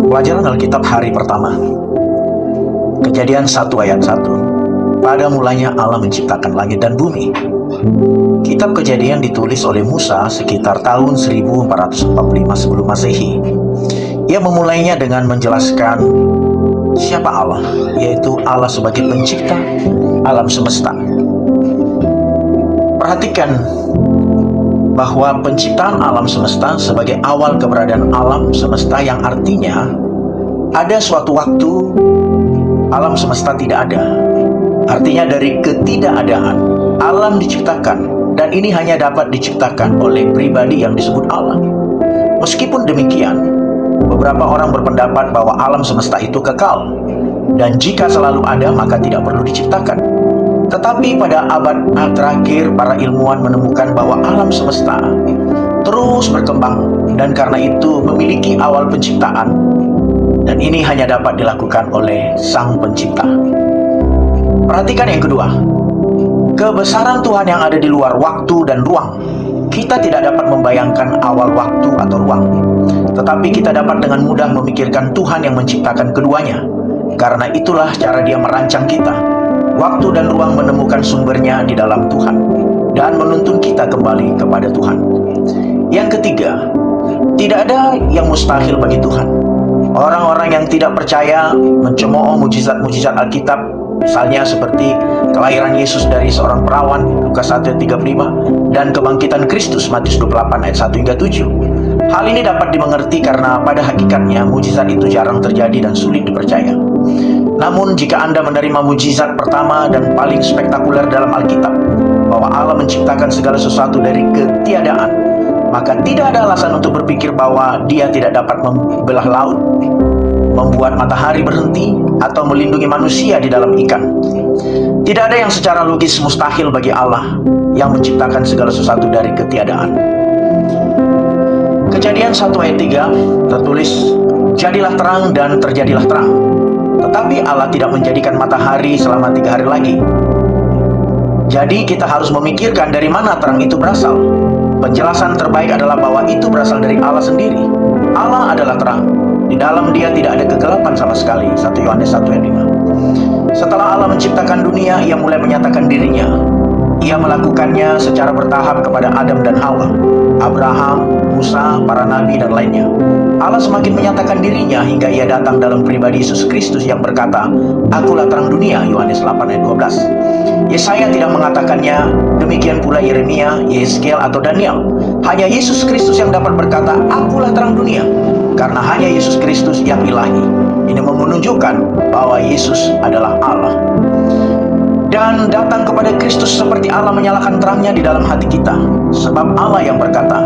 Pelajaran Alkitab hari pertama. Kejadian 1 ayat 1. Pada mulanya Allah menciptakan langit dan bumi. Kitab Kejadian ditulis oleh Musa sekitar tahun 1445 sebelum Masehi. Ia memulainya dengan menjelaskan siapa Allah, yaitu Allah sebagai pencipta alam semesta. Perhatikan bahwa penciptaan alam semesta sebagai awal keberadaan alam semesta, yang artinya ada suatu waktu alam semesta tidak ada. Artinya dari ketidakadaan alam diciptakan, dan ini hanya dapat diciptakan oleh pribadi yang disebut Allah. Meskipun demikian, beberapa orang berpendapat bahwa alam semesta itu kekal, dan jika selalu ada maka tidak perlu diciptakan. Tetapi pada abad terakhir, para ilmuwan menemukan bahwa alam semesta terus berkembang, dan karena itu memiliki awal penciptaan, dan ini hanya dapat dilakukan oleh Sang Pencipta. Perhatikan yang kedua, kebesaran Tuhan yang ada di luar waktu dan ruang. Kita tidak dapat membayangkan awal waktu atau ruang, tetapi kita dapat dengan mudah memikirkan Tuhan yang menciptakan keduanya. Karena itulah cara Dia merancang kita. Waktu dan ruang menemukan sumbernya di dalam Tuhan dan menuntun kita kembali kepada Tuhan. Yang ketiga, tidak ada yang mustahil bagi Tuhan. Orang-orang yang tidak percaya mencemooh mujizat-mujizat Alkitab, misalnya seperti kelahiran Yesus dari seorang perawan, Lukas 1 ayat 35, dan kebangkitan Kristus, Matius 28 ayat 1 hingga 7. Hal ini dapat dimengerti karena pada hakikatnya mujizat itu jarang terjadi dan sulit dipercaya. Namun jika Anda menerima mujizat pertama dan paling spektakuler dalam Alkitab, bahwa Allah menciptakan segala sesuatu dari ketiadaan, maka tidak ada alasan untuk berpikir bahwa Dia tidak dapat membelah laut, membuat matahari berhenti, atau melindungi manusia di dalam ikan. Tidak ada yang secara logis mustahil bagi Allah yang menciptakan segala sesuatu dari ketiadaan. Kejadian 1 ayat 3 tertulis, jadilah terang dan terjadilah terang. Tetapi Allah tidak menjadikan matahari selama 3 hari lagi. Jadi kita harus memikirkan dari mana terang itu berasal. Penjelasan terbaik adalah bahwa itu berasal dari Allah sendiri. Allah adalah terang. Di dalam Dia tidak ada kegelapan sama sekali. 1 Yohanes 1 ayat 5. Setelah Allah menciptakan dunia, Ia mulai menyatakan dirinya. Ia melakukannya secara bertahap kepada Adam dan Hawa, Abraham, Musa, para nabi, dan lainnya. Allah semakin menyatakan dirinya hingga Ia datang dalam pribadi Yesus Kristus yang berkata, "Akulah terang dunia," Yohanes 8 ayat 12. Yesaya tidak mengatakannya, demikian pula Yeremia, Yeskel, atau Daniel. Hanya Yesus Kristus yang dapat berkata, "Akulah terang dunia," karena hanya Yesus Kristus yang ilahi. Ini menunjukkan bahwa Yesus adalah Allah. Dan datang kepada Kristus seperti Allah menyalakan terangnya di dalam hati kita. Sebab Allah yang berkata,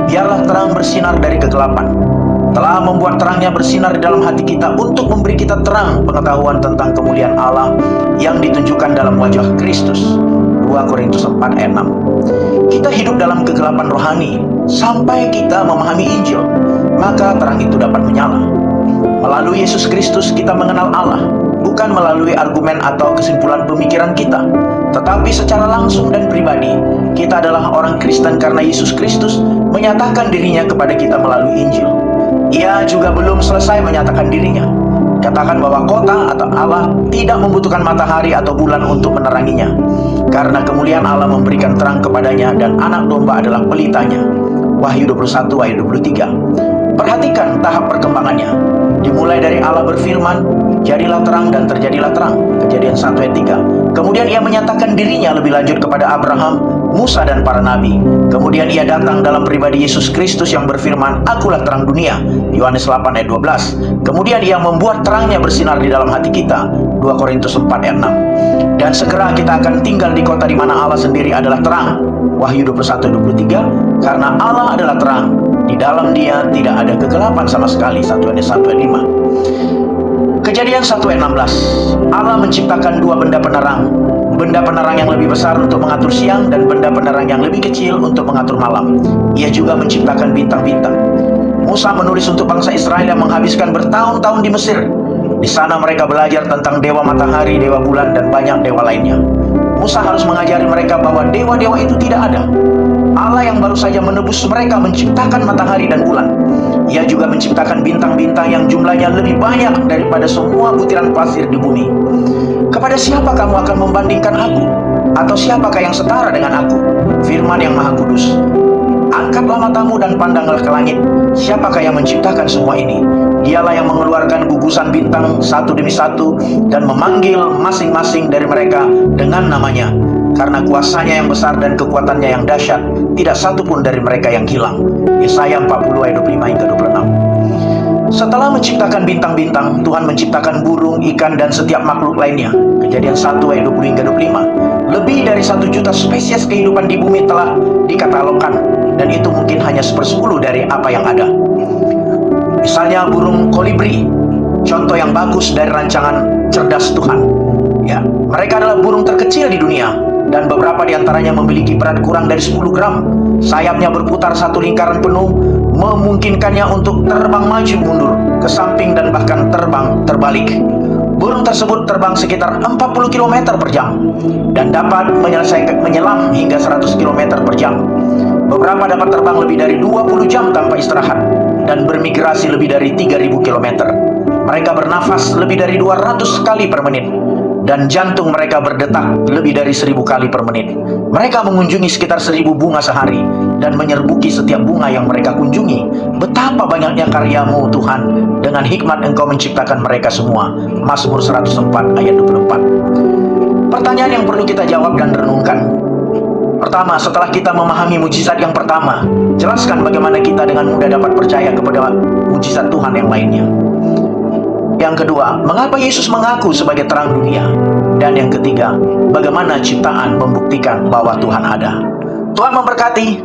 "Biarlah terang bersinar dari kegelapan," telah membuat terangnya bersinar di dalam hati kita untuk memberi kita terang pengetahuan tentang kemuliaan Allah yang ditunjukkan dalam wajah Kristus. 2 Korintus 4 ayat 6. Kita hidup dalam kegelapan rohani sampai kita memahami Injil, maka terang itu dapat menyala. Melalui Yesus Kristus kita mengenal Allah, bukan melalui argumen atau kesimpulan pemikiran kita, tetapi secara langsung dan pribadi. Kita adalah orang Kristen karena Yesus Kristus menyatakan dirinya kepada kita melalui Injil. Ia juga belum selesai menyatakan dirinya. Katakan bahwa kota atau Allah tidak membutuhkan matahari atau bulan untuk meneranginya, karena kemuliaan Allah memberikan terang kepadanya dan anak domba adalah pelitanya. Wahyu 21 ayat 23. Perhatikan tahap perkembangannya. Dimulai dari Allah berfirman, "Jadilah terang dan terjadilah terang," Kejadian 1 ayat 3. Kemudian Ia menyatakan dirinya lebih lanjut kepada Abraham, Musa, dan para nabi. Kemudian Ia datang dalam pribadi Yesus Kristus yang berfirman, "Akulah terang dunia," Yohanes 8 ayat 12. Kemudian Ia membuat terangnya bersinar di dalam hati kita, 2 Korintus 4 ayat 6. Dan segera kita akan tinggal di kota di mana Allah sendiri adalah terang, Wahyu 21 ayat 23. Karena Allah adalah terang, di dalam Dia tidak ada kegelapan sama sekali, 1 Yohanes 1 ayat 5. Kejadian 1 ayat 16. Allah menciptakan 2 benda penerang. Benda penerang yang lebih besar untuk mengatur siang, dan benda penerang yang lebih kecil untuk mengatur malam. Ia juga menciptakan bintang-bintang. Musa menulis untuk bangsa Israel yang menghabiskan bertahun-tahun di Mesir. Di sana mereka belajar tentang dewa matahari, dewa bulan, dan banyak dewa lainnya. Musa harus mengajari mereka bahwa dewa-dewa itu tidak ada. Allah yang baru saja menebus mereka menciptakan matahari dan bulan. Ia juga menciptakan bintang-bintang yang jumlahnya lebih banyak daripada semua butiran pasir di bumi. Kepada siapa kamu akan membandingkan aku? Atau siapakah yang setara dengan aku? Firman yang Maha Kudus. Angkatlah matamu dan pandanglah ke langit. Siapakah yang menciptakan semua ini? Dialah yang mengeluarkan gugusan bintang satu demi satu dan memanggil masing-masing dari mereka dengan namanya. Karena kuasanya yang besar dan kekuatannya yang dahsyat, tidak satu pun dari mereka yang hilang. Yesaya 40 ayat 25 hingga 26. Setelah menciptakan bintang-bintang, Tuhan menciptakan burung, ikan, dan setiap makhluk lainnya. Kejadian 1 ayat 20 hingga 25. Lebih dari 1 juta spesies kehidupan di bumi telah dikatalogkan, dan itu mungkin hanya 1/10 dari apa yang ada. Misalnya burung kolibri, contoh yang bagus dari rancangan cerdas Tuhan. Ya, mereka adalah burung terkecil di dunia, dan beberapa di antaranya memiliki berat kurang dari 10 gram. Sayapnya berputar satu lingkaran penuh, memungkinkannya untuk terbang maju mundur, ke samping dan bahkan terbang terbalik. Burung tersebut terbang sekitar 40 km per jam dan dapat menyelam hingga 100 km per jam. Beberapa dapat terbang lebih dari 20 jam tanpa istirahat dan bermigrasi lebih dari 3.000 km. Mereka bernafas lebih dari 200 kali per menit dan jantung mereka berdetak lebih dari 1.000 kali per menit. Mereka mengunjungi sekitar 1.000 bunga sehari dan menyerbuki setiap bunga yang mereka kunjungi. Betapa banyaknya karya-Mu Tuhan, dengan hikmat Engkau menciptakan mereka semua. Mazmur 104 ayat 24. Pertanyaan yang perlu kita jawab dan renungkan. Pertama, setelah kita memahami mujizat yang pertama, jelaskan bagaimana kita dengan mudah dapat percaya kepada mujizat Tuhan yang lainnya. Yang kedua, mengapa Yesus mengaku sebagai terang dunia? Dan yang ketiga, bagaimana ciptaan membuktikan bahwa Tuhan ada? Tuhan memberkati.